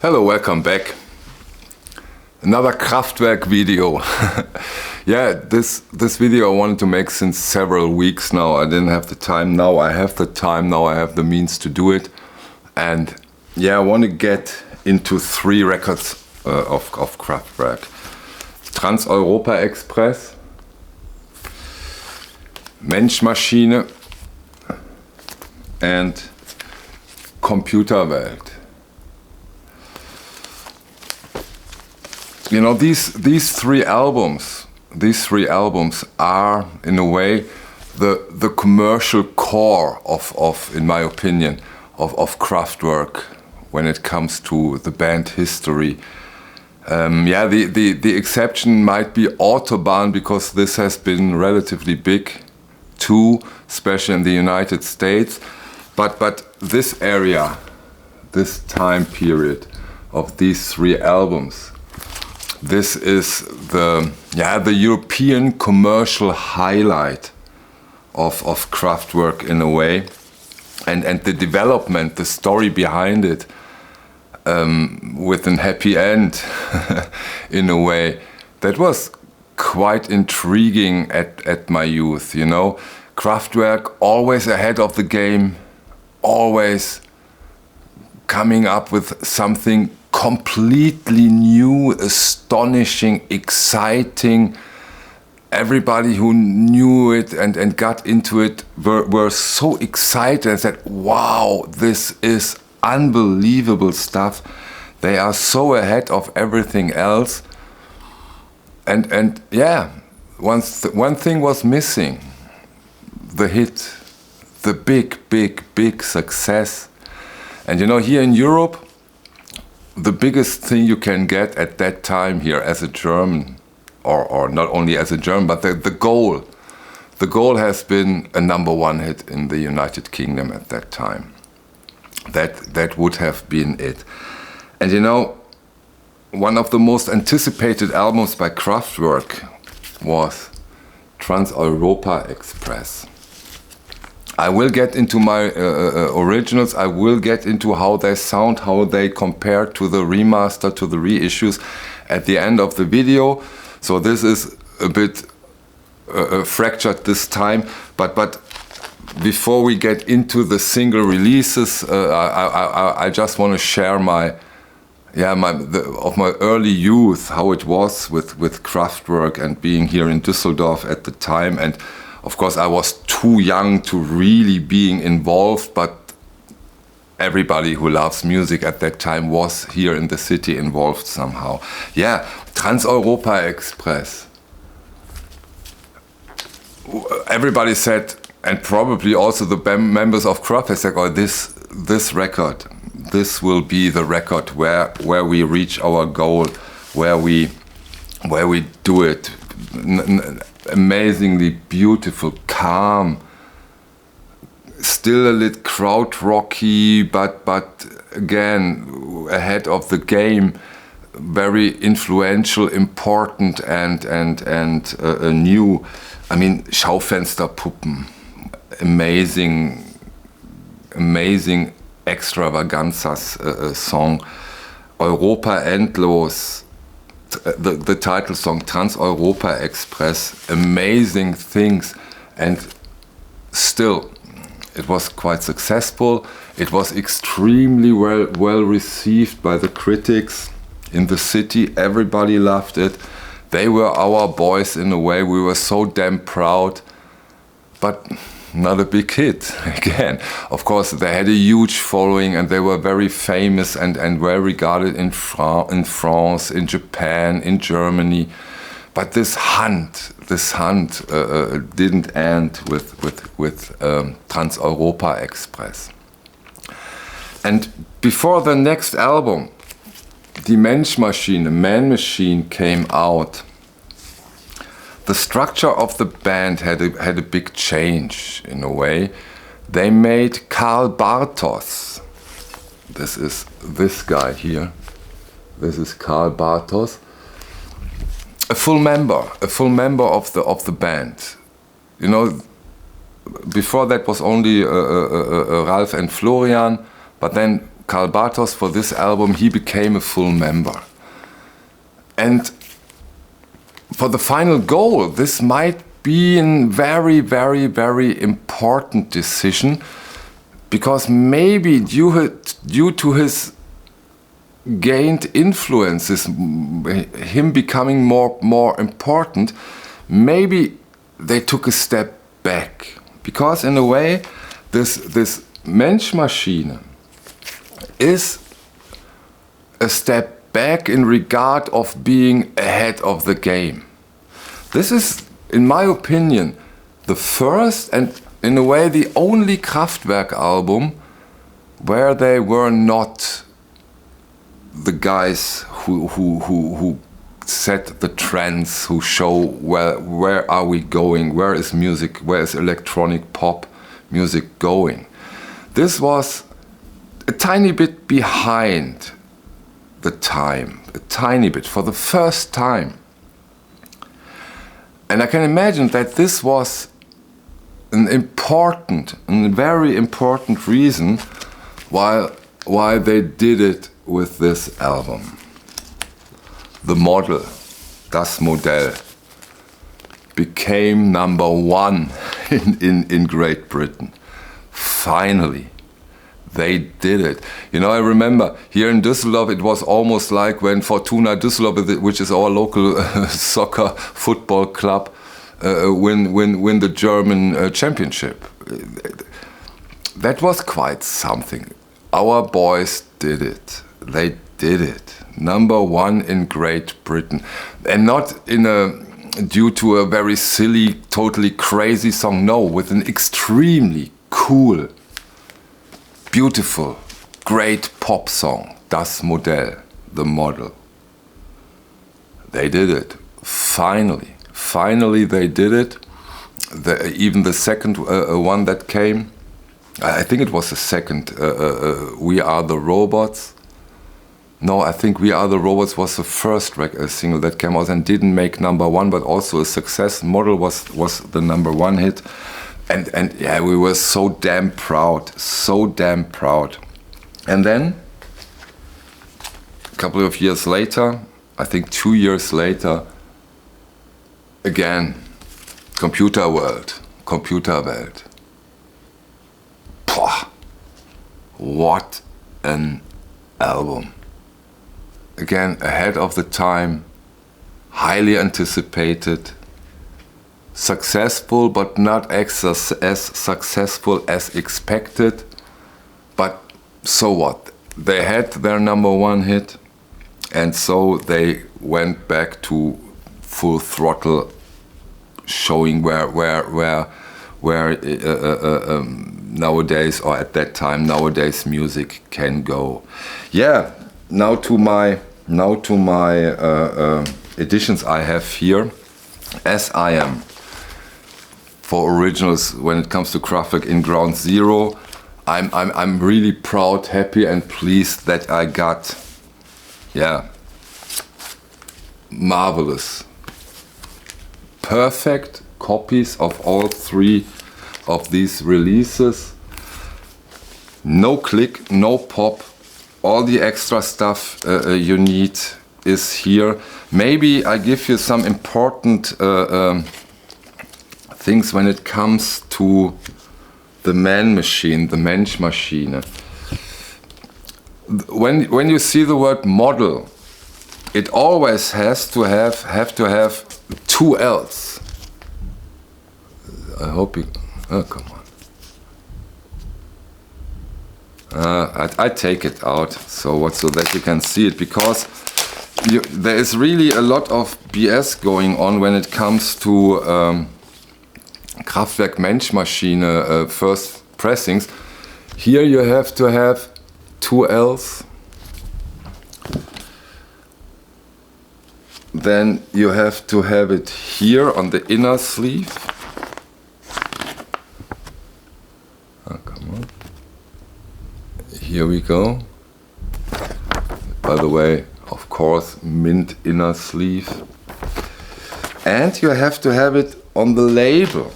Hello, welcome back. Another Kraftwerk video. Yeah, this video I wanted to make since several weeks now. I didn't have the time. Now I have the time. Now I have the means to do it. And yeah, I want to get into 3 records of Kraftwerk. Trans-Europa Express, Mensch-Maschine and Computerwelt. You know, these three albums are in a way the commercial core of in my opinion of Kraftwerk when it comes to the band history. Yeah, the exception might be Autobahn, because this has been relatively big too, especially in the United States. But this area, this time period of these 3 albums, this is the European commercial highlight of Kraftwerk in a way, and the development, the story behind it, with a happy end in a way, that was quite intriguing at my youth. You know, Kraftwerk always ahead of the game, always coming up with something completely new, astonishing, exciting. Everybody who knew it and got into it were so excited and said, wow, this is unbelievable stuff. They are so ahead of everything else. And yeah, one thing was missing. The hit, the big success. And you know, here in Europe, the biggest thing you can get at that time here as a German, or not only as a German, but the goal has been a #1 hit in the United Kingdom at that time. That would have been it. And you know, one of the most anticipated albums by Kraftwerk was Trans-Europa Express. I will get into my originals. I will get into how they sound, how they compare to the remaster, to the reissues at the end of the video. So this is a bit fractured this time. But before we get into the single releases, I just want to share my early youth, how it was with Kraftwerk and being here in Düsseldorf at the time. And of course, I was too young to really being involved, but everybody who loves music at that time was here in the city involved somehow. Yeah, Trans-Europa Express. Everybody said, and probably also the members of Kraftwerk said, oh, this record, this will be the record where we reach our goal, where we do it. Amazingly beautiful, calm, still a little krautrocky, but again ahead of the game, very influential, important, and new. I mean, Schaufensterpuppen, amazing extravaganzas song. Europa endlos. The title song, Trans-Europa Express, amazing things, and still it was quite successful. It was extremely well received by the critics in the city. Everybody loved it. They were our boys in a way. We were so damn proud, but not a big hit again. Of course, they had a huge following and they were very famous and well regarded in France, in Japan, in Germany. But this hunt didn't end with Trans-Europa Express. And before the next album, Die Mensch-Maschine, Man Machine, came out, the structure of the band had a big change in a way. They made Karl Bartos. This is this guy here. This is Karl Bartos. A full member of the band. You know, before that was only Ralf and Florian, but then Karl Bartos, for this album, he became a full member. And for the final goal, this might be a very, very, very important decision, because maybe due to his gained influences, him becoming more important, maybe they took a step back. Because in a way, this Menschmaschine is a step back in regard of being ahead of the game. This is, in my opinion, the first and in a way the only Kraftwerk album where they were not the guys who set the trends, who show where are we going, where is music, where is electronic pop music going. This was a tiny bit behind the time, a tiny bit, for the first time. And I can imagine that this was an important, a very important reason why they did it with this album. The model, das Modell, became #1 in Great Britain. Finally, they did it. You know, I remember here in Düsseldorf, it was almost like when Fortuna Düsseldorf, which is our local soccer football club, win the German championship. That was quite something. Our boys did it. They did it. #1 in Great Britin. And not due to a very silly, totally crazy song. No, with an extremely cool, beautiful, great pop song. Das Modell, the model. They did it. Finally. Finally they did it. Even the second one that came, I think it was the second, We Are the Robots. No, I think We Are the Robots was the first single that came out and didn't make #1, but also a success. Model was the #1 hit. And yeah, we were so damn proud, so damn proud. And then, a couple of years later, I think 2 years later, again, Computerwelt. Pah, what an album. Again, ahead of the time, highly anticipated, successful, but not as successful as expected. But so what? They had their #1 hit, and so they went back to full throttle, showing where nowadays, or at that time, nowadays music can go. Yeah, now to my editions I have here, as I am for originals when it comes to Kraftwerk in Ground Zero. I'm really proud, happy, and pleased that I got, yeah, marvelous, perfect copies of all 3 of these releases. No click, no pop. All the extra stuff you need is here. Maybe I give you some important things when it comes to the Menschmaschine. When you see the word model, it always has to have 2 L's. I hope you. Oh, come on. I take it out so that you can see it, because there is really a lot of BS going on when it comes to Kraftwerk Menschmaschine first pressings. Here you have to have 2 L's. Then you have to have it here on the inner sleeve. Oh, come on. Here we go. By the way, of course, mint inner sleeve. And you have to have it on the label.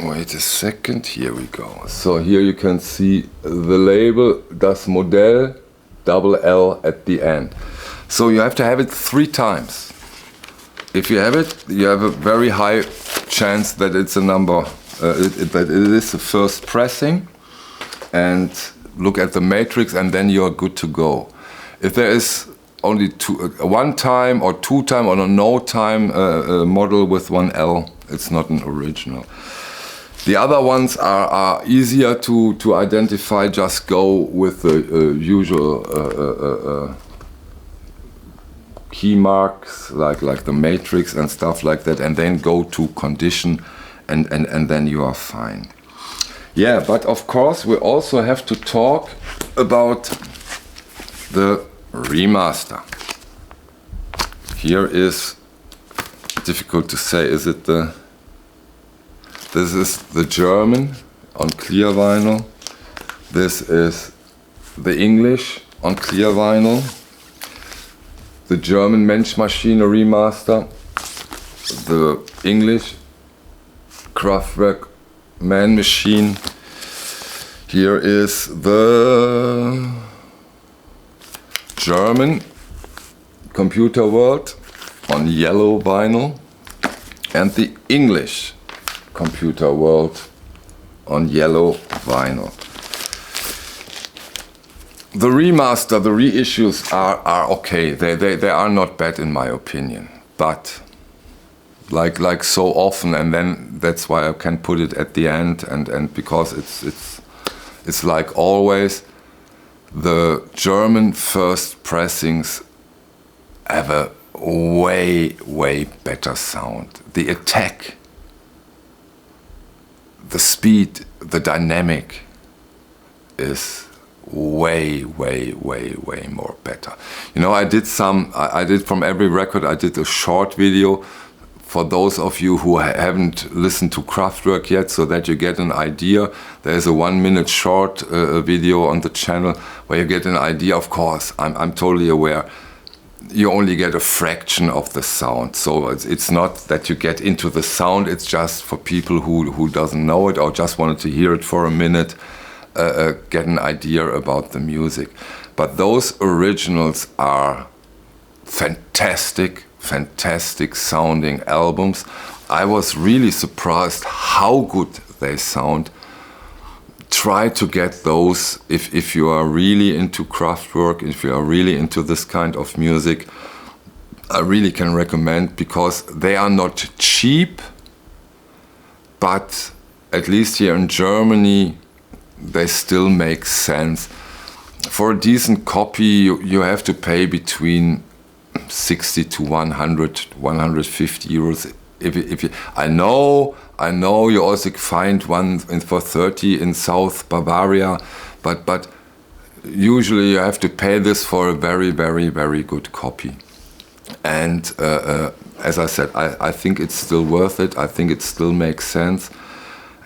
Wait a second, here we go. So here you can see the label, Das Modell, double L at the end. So you have to have it 3 times. If you have it, you have a very high chance that it's a number, that it is the first pressing. And look at the matrix, and then you're good to go. If there is only 1 time or 2 time or no time model with 1 L, it's not an original. The other ones are easier to identify. Just go with the usual key marks like the matrix and stuff like that, and then go to condition, and then you are fine. Yeah, but of course we also have to talk about the remaster. Here is difficult to say. Is it the? This is the German on clear vinyl. This is the English on clear vinyl. The German Menschmaschine remaster. The English Kraftwerk Man Machine. Here is the German Computer World on yellow vinyl, and the English Computer World on yellow vinyl. The remaster, the reissues are okay. They are not bad in my opinion, but like so often, and then that's why I can put it at the end, and because it's like always, the German first pressings have a way better sound. The attack, the speed, the dynamic is way more better. You know, I did from every record, I did a short video for those of you who haven't listened to Kraftwerk yet, so that you get an idea. There's a 1 minute short video on the channel where you get an idea. Of course, I'm totally aware you only get a fraction of the sound, so it's not that you get into the sound, it's just for people who doesn't know it or just wanted to hear it for a minute, get an idea about the music. But those originals are fantastic sounding albums. I was really surprised how good they sound. Try to get those if you are really into Kraftwerk, if you are really into this kind of music. I really can recommend, because they are not cheap, but at least here in Germany they still make sense. For a decent copy you have to pay between 60 to 100, 150 euros. If you, I know you also find one for 30 in South Bavaria, but usually you have to pay this for a very good copy. And as I said, I think it's still worth it. I think it still makes sense.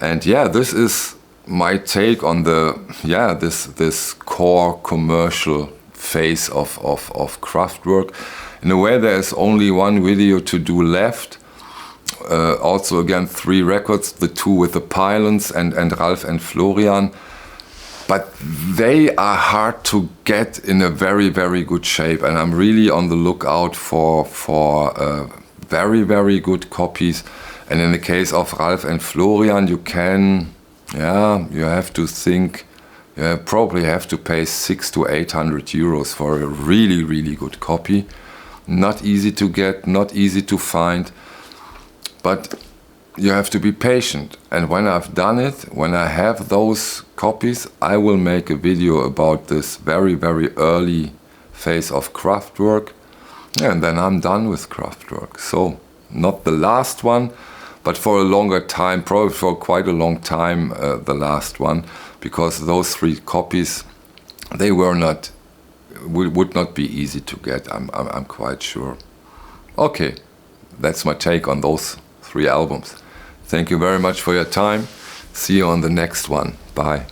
And yeah, this is my take on this core commercial phase of Kraftwerk. In a way, there is only one video to do left. Also again 3 records, the 2 with the Pylons and Ralf and Florian. But they are hard to get in a very good shape, and I'm really on the lookout for very good copies. And in the case of Ralf and Florian, you have to think, you probably have to pay 600 to 800 euros for a really good copy. Not easy to get, not easy to find, but you have to be patient. And when I've done it, when I have those copies, I will make a video about this very early phase of Kraftwerk, and then I'm done with Kraftwerk. So not the last one, but for a longer time, probably for quite a long time, the last one, because those 3 copies, they would not be easy to get, I'm quite sure. Okay, that's my take on those 3 albums. Thank you very much for your time. See you on the next one. Bye.